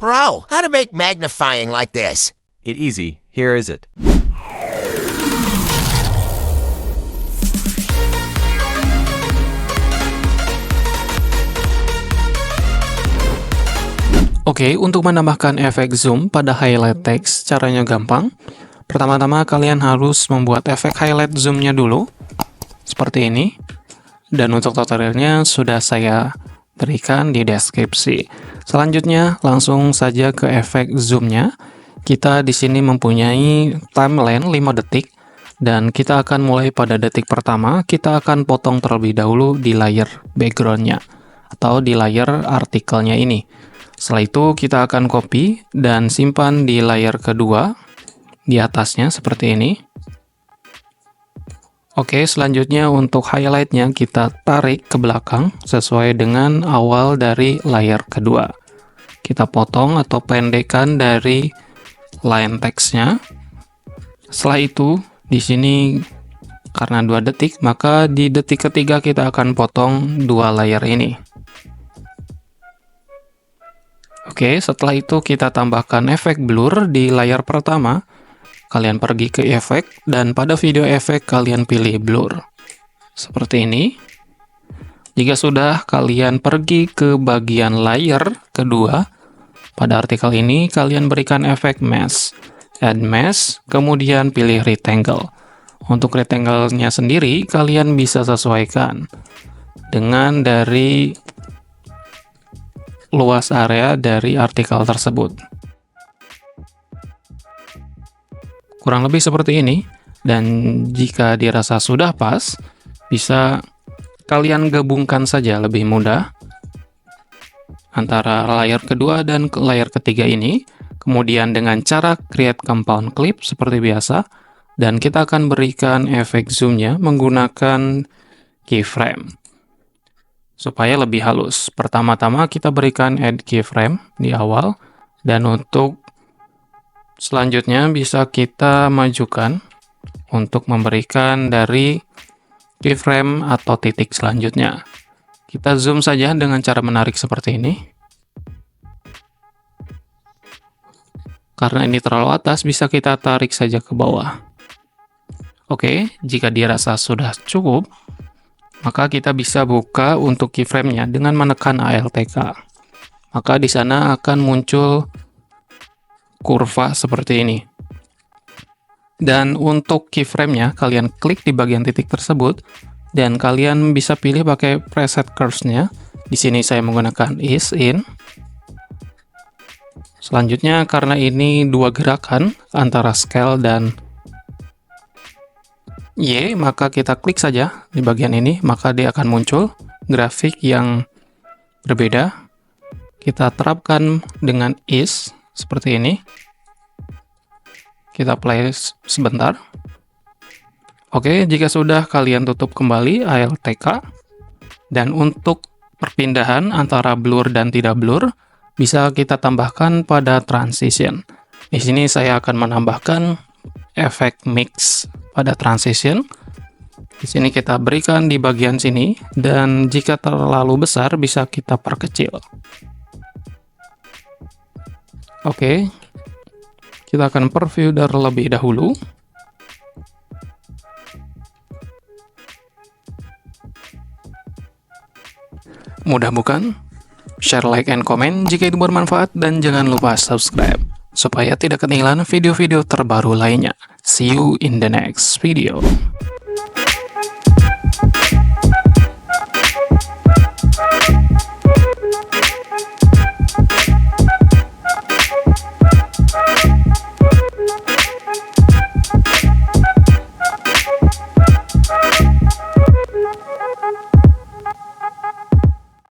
Bro, how to make magnifying like this? It easy. Here is it. Oke, untuk menambahkan efek zoom pada highlight text, caranya gampang. Pertama-tama kalian harus membuat efek highlight zoom-nya dulu, seperti ini. Dan untuk tutorialnya sudah saya berikan di deskripsi. Selanjutnya, langsung saja ke efek zoom-nya. Kita di sini mempunyai timeline 5 detik, dan kita akan mulai pada detik pertama. Kita akan potong terlebih dahulu di layer background-nya, atau di layer artikelnya ini. Setelah itu kita akan copy dan simpan di layer kedua di atasnya seperti ini. Oke, selanjutnya untuk highlight-nya kita tarik ke belakang sesuai dengan awal dari layer kedua. Kita potong atau pendekkan dari line text-nya. Setelah itu di sini karena 2 detik, maka di detik ketiga kita akan potong 2 layer ini. Oke, setelah itu kita tambahkan efek blur di layar pertama. Kalian pergi ke efek, dan pada video efek kalian pilih blur. Seperti ini. Jika sudah, kalian pergi ke bagian layer kedua. Pada artikel ini, kalian berikan efek mesh. Add mesh, kemudian pilih rectangle. Untuk rectangle-nya sendiri, kalian bisa sesuaikan dengan dari luas area dari artikel tersebut. Kurang lebih seperti ini, dan jika dirasa sudah pas, bisa kalian gabungkan saja lebih mudah antara layar kedua dan layar ketiga ini, kemudian dengan cara create compound clip seperti biasa, dan kita akan berikan efek zoom-nya menggunakan keyframe supaya lebih halus. Pertama-tama kita berikan add keyframe di awal, dan untuk selanjutnya bisa kita majukan untuk memberikan dari keyframe atau titik selanjutnya. Kita zoom saja dengan cara menarik seperti ini. Karena ini terlalu atas, bisa kita tarik saja ke bawah. Oke, jika dirasa sudah cukup, maka kita bisa buka untuk keyframe-nya dengan menekan ALTK. Maka di sana akan muncul kurva seperti ini. Dan untuk keyframe-nya, kalian klik di bagian titik tersebut, dan kalian bisa pilih pakai preset curves-nya. Di sini saya menggunakan ease in. Selanjutnya, karena ini 2 gerakan antara scale dan Y, maka kita klik saja di bagian ini, maka dia akan muncul grafik yang berbeda. Kita terapkan dengan ease seperti ini. Kita play sebentar. Oke, jika sudah, kalian tutup kembali ALTK. Dan untuk perpindahan antara blur dan tidak blur, bisa kita tambahkan pada transition. Di sini saya akan menambahkan efek mix pada transition. Di sini kita berikan di bagian sini, dan jika terlalu besar bisa kita perkecil. Oke, kita akan preview terlebih dahulu. Mudah bukan? Share, like, and comment jika itu bermanfaat, dan jangan lupa subscribe supaya tidak ketinggalan video-video terbaru lainnya. See you in the next video.